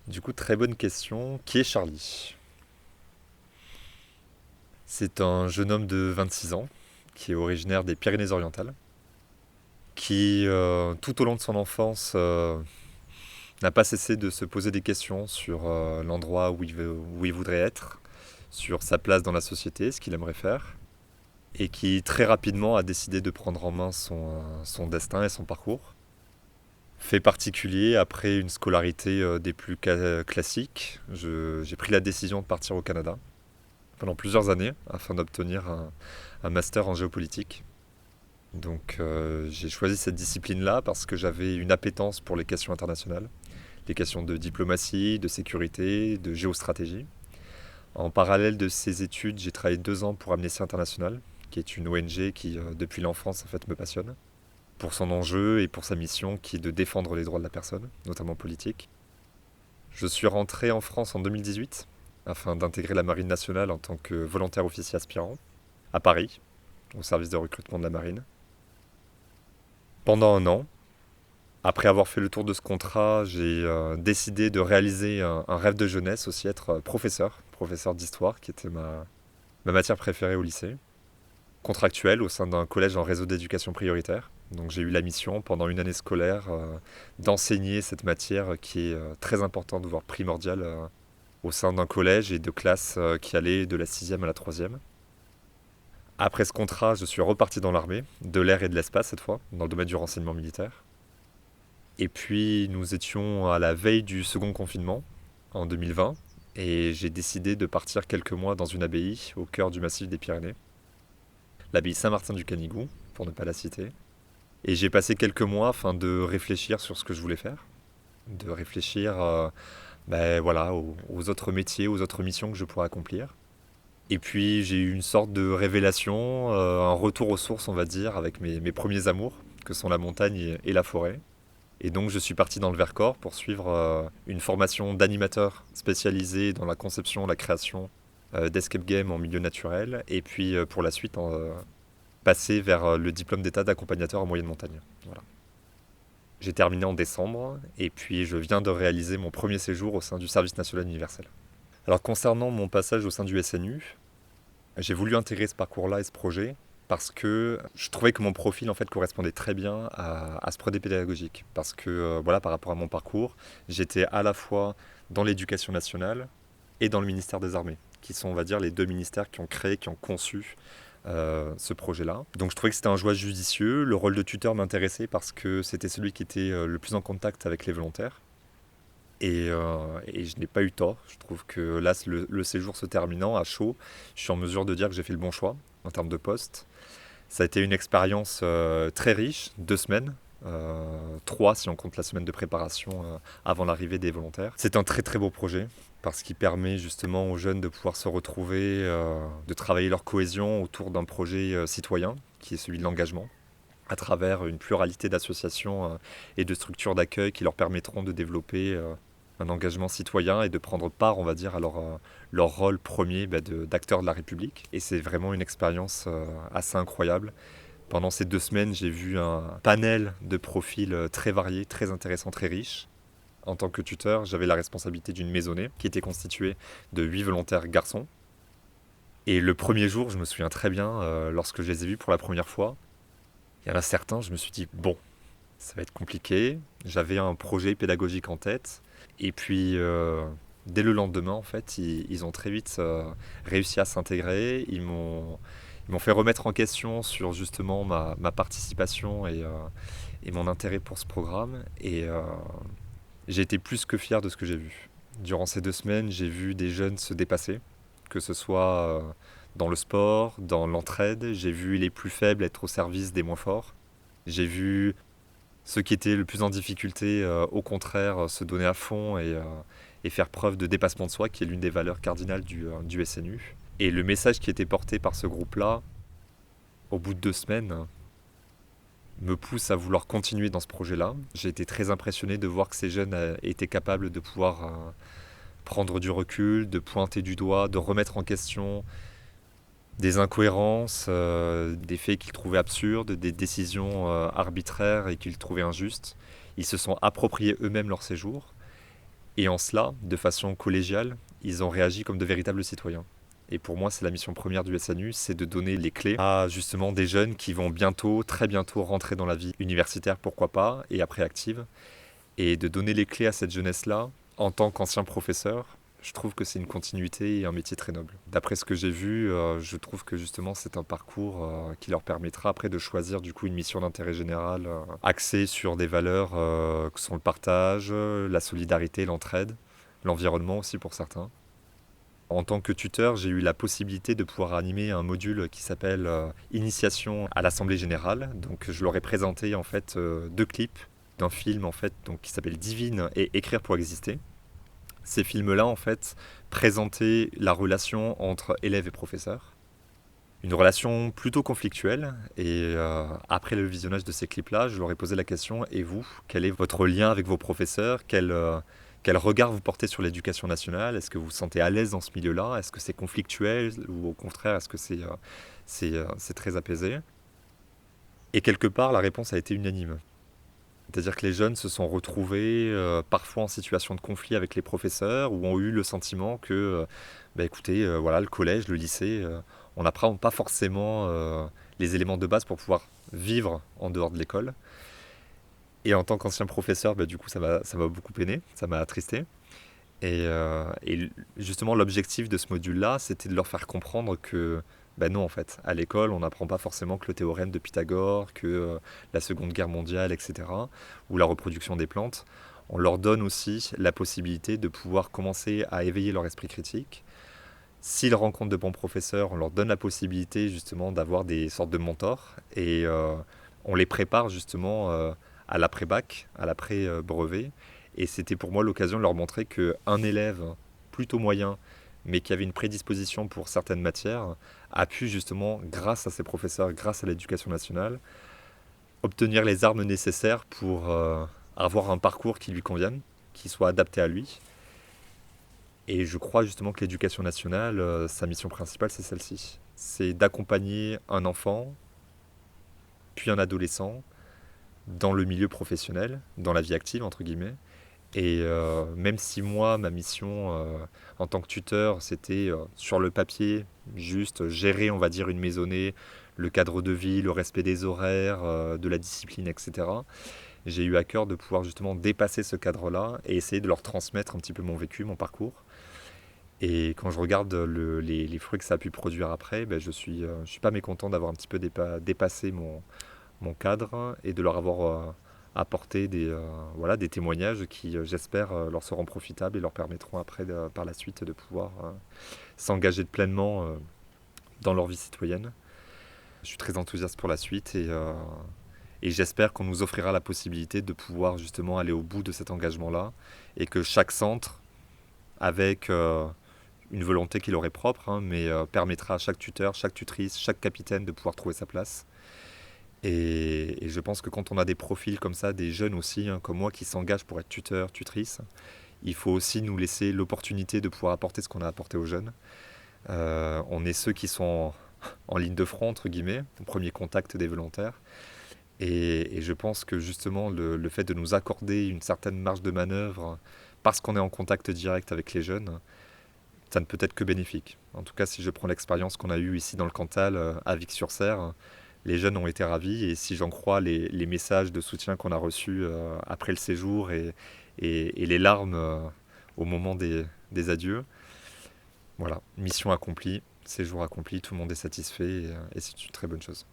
Du coup, très bonne question. Qui est Charlie? C'est un jeune homme de 26 ans qui est originaire des Pyrénées-Orientales, qui, tout au long de son enfance, n'a pas cessé de se poser des questions sur l'endroit où il voudrait être, sur sa place dans la société, ce qu'il aimerait faire, et qui très rapidement a décidé de prendre en main son destin et son parcours. Fait particulier, après une scolarité des plus classiques, j'ai pris la décision de partir au Canada pendant plusieurs années afin d'obtenir un master en géopolitique. Donc j'ai choisi cette discipline-là parce que j'avais une appétence pour les questions internationales, les questions de diplomatie, de sécurité, de géostratégie. En parallèle de ces études, j'ai travaillé 2 ans pour Amnesty International, qui est une ONG qui, depuis l'enfance, en fait, me passionne, pour son enjeu et pour sa mission qui est de défendre les droits de la personne, notamment politiques. Je suis rentré en France en 2018 afin d'intégrer la Marine nationale en tant que volontaire officier aspirant, à Paris, au service de recrutement de la Marine. Pendant un an, après avoir fait le tour de ce contrat, j'ai décidé de réaliser un rêve de jeunesse, aussi être professeur d'histoire, qui était ma matière préférée au lycée, contractuel au sein d'un collège en réseau d'éducation prioritaire. Donc j'ai eu la mission pendant une année scolaire d'enseigner cette matière qui est très importante, voire primordiale, au sein d'un collège et de classes qui allaient de la sixième à la troisième. Après ce contrat, je suis reparti dans l'armée, de l'air et de l'espace cette fois, dans le domaine du renseignement militaire. Et puis nous étions à la veille du second confinement, en 2020, et j'ai décidé de partir quelques mois dans une abbaye au cœur du massif des Pyrénées, l'abbaye Saint-Martin du Canigou, pour ne pas la citer. Et j'ai passé quelques mois afin de réfléchir sur ce que je voulais faire, de réfléchir voilà, aux autres métiers, aux autres missions que je pourrais accomplir. Et puis j'ai eu une sorte de révélation, un retour aux sources, on va dire, avec mes premiers amours, que sont la montagne et la forêt. Et donc je suis parti dans le Vercors pour suivre une formation d'animateur spécialisé dans la conception, la création d'escape game en milieu naturel. Et puis pour la suite, passer vers le diplôme d'état d'accompagnateur en moyenne montagne. Voilà. J'ai terminé en décembre et puis je viens de réaliser mon premier séjour au sein du service national universel. Alors concernant mon passage au sein du SNU, j'ai voulu intégrer ce parcours-là et ce projet parce que je trouvais que mon profil en fait correspondait très bien à ce projet pédagogique. Parce que voilà, par rapport à mon parcours, j'étais à la fois dans l'éducation nationale et dans le ministère des Armées, qui sont on va dire les deux ministères qui ont créé, qui ont conçu ce projet-là. Donc je trouvais que c'était un choix judicieux. Le rôle de tuteur m'intéressait parce que c'était celui qui était le plus en contact avec les volontaires. Et je n'ai pas eu tort. Je trouve que là, le séjour se terminant à chaud, je suis en mesure de dire que j'ai fait le bon choix en termes de poste. Ça a été une expérience très riche, 2 semaines, trois si on compte la semaine de préparation avant l'arrivée des volontaires. C'est un très très beau projet parce qu'il permet justement aux jeunes de pouvoir se retrouver, de travailler leur cohésion autour d'un projet citoyen qui est celui de l'engagement à travers une pluralité d'associations et de structures d'accueil qui leur permettront de développer un engagement citoyen et de prendre part, on va dire, à leur rôle premier d'acteur de la République. Et c'est vraiment une expérience assez incroyable. Pendant ces 2 semaines, j'ai vu un panel de profils très variés, très intéressants, très riches. En tant que tuteur, j'avais la responsabilité d'une maisonnée qui était constituée de 8 volontaires garçons. Et le premier jour, je me souviens très bien, lorsque je les ai vus pour la première fois, il y en a certains, je me suis dit, bon, ça va être compliqué. J'avais un projet pédagogique en tête. Et puis, dès le lendemain, en fait, ils ont très vite réussi à s'intégrer. Ils m'ont fait remettre en question sur justement ma participation et mon intérêt pour ce programme. Et j'ai été plus que fier de ce que j'ai vu. Durant ces 2 semaines, j'ai vu des jeunes se dépasser, que ce soit dans le sport, dans l'entraide. J'ai vu les plus faibles être au service des moins forts. J'ai vu ceux qui étaient le plus en difficulté, au contraire, se donner à fond et faire preuve de dépassement de soi, qui est l'une des valeurs cardinales du SNU. Et le message qui était porté par ce groupe-là, au bout de 2 semaines, me pousse à vouloir continuer dans ce projet-là. J'ai été très impressionné de voir que ces jeunes étaient capables de pouvoir prendre du recul, de pointer du doigt, de remettre en question des incohérences, des faits qu'ils trouvaient absurdes, des décisions arbitraires et qu'ils trouvaient injustes. Ils se sont appropriés eux-mêmes leur séjour Et en cela, de façon collégiale, ils ont réagi comme de véritables citoyens. Et pour moi, c'est la mission première du SNU, c'est de donner les clés à justement des jeunes qui vont bientôt, très bientôt, rentrer dans la vie universitaire, pourquoi pas, et après active. Et de donner les clés à cette jeunesse-là, en tant qu'ancien professeur, je trouve que c'est une continuité et un métier très noble. D'après ce que j'ai vu, je trouve que justement c'est un parcours qui leur permettra après de choisir du coup une mission d'intérêt général axée sur des valeurs que sont le partage, la solidarité, l'entraide, l'environnement aussi pour certains. En tant que tuteur, j'ai eu la possibilité de pouvoir animer un module qui s'appelle Initiation à l'Assemblée Générale. Donc je leur ai présenté en fait 2 clips d'un film en fait donc qui s'appelle Divine et Écrire pour exister. Ces films-là en fait présentaient la relation entre élèves et professeurs. Une relation plutôt conflictuelle et après le visionnage de ces clips-là, je leur ai posé la question et vous, quel est votre lien avec vos professeurs? Quel regard vous portez sur l'éducation nationale? Est-ce que vous vous sentez à l'aise dans ce milieu-là? Est-ce que c'est conflictuel ou au contraire, est-ce que c'est très apaisé? Et quelque part, la réponse a été unanime. C'est-à-dire que les jeunes se sont retrouvés parfois en situation de conflit avec les professeurs ou ont eu le sentiment que, bah, écoutez, voilà, le collège, le lycée, on n'apprend pas forcément les éléments de base pour pouvoir vivre en dehors de l'école. Et en tant qu'ancien professeur, bah, du coup, ça m'a beaucoup peiné, ça m'a attristé. Et justement, l'objectif de ce module-là, c'était de leur faire comprendre que, ben non, en fait, à l'école, on n'apprend pas forcément que le théorème de Pythagore, que la Seconde Guerre mondiale, etc., ou la reproduction des plantes. On leur donne aussi la possibilité de pouvoir commencer à éveiller leur esprit critique. S'ils rencontrent de bons professeurs, on leur donne la possibilité justement d'avoir des sortes de mentors et on les prépare justement à l'après-bac, à l'après-brevet. Et c'était pour moi l'occasion de leur montrer qu'un élève plutôt moyen, mais qui avait une prédisposition pour certaines matières, a pu justement, grâce à ses professeurs, grâce à l'éducation nationale, obtenir les armes nécessaires pour avoir un parcours qui lui convienne, qui soit adapté à lui. Et je crois justement que l'éducation nationale, sa mission principale, c'est celle-ci. C'est d'accompagner un enfant, puis un adolescent, dans le milieu professionnel, dans la vie active, entre guillemets. Et même si moi, ma mission en tant que tuteur, c'était sur le papier, juste gérer, on va dire, une maisonnée, le cadre de vie, le respect des horaires, de la discipline, etc. J'ai eu à cœur de pouvoir justement dépasser ce cadre-là et essayer de leur transmettre un petit peu mon vécu, mon parcours. Et quand je regarde les fruits que ça a pu produire après, ben, je suis pas mécontent d'avoir un petit peu dépassé mon cadre et de leur avoir apporté voilà, des témoignages qui, j'espère, leur seront profitables et leur permettront après, par la suite, de pouvoir s'engager pleinement dans leur vie citoyenne. Je suis très enthousiaste pour la suite et j'espère qu'on nous offrira la possibilité de pouvoir justement aller au bout de cet engagement-là et que chaque centre, avec une volonté qui leur est propre, hein, mais permettra à chaque tuteur, chaque tutrice, chaque capitaine de pouvoir trouver sa place. Et je pense que quand on a des profils comme ça, des jeunes aussi, hein, comme moi, qui s'engagent pour être tuteur, tutrice, il faut aussi nous laisser l'opportunité de pouvoir apporter ce qu'on a apporté aux jeunes. On est ceux qui sont en ligne de front, entre guillemets, au premier contact des volontaires. Et je pense que justement, le fait de nous accorder une certaine marge de manœuvre, parce qu'on est en contact direct avec les jeunes, ça ne peut être que bénéfique. En tout cas, si je prends l'expérience qu'on a eue ici dans le Cantal, à Vic-sur-Serre, les jeunes ont été ravis et si j'en crois les messages de soutien qu'on a reçus après le séjour et les larmes au moment des adieux, voilà, mission accomplie, séjour accompli, tout le monde est satisfait et c'est une très bonne chose.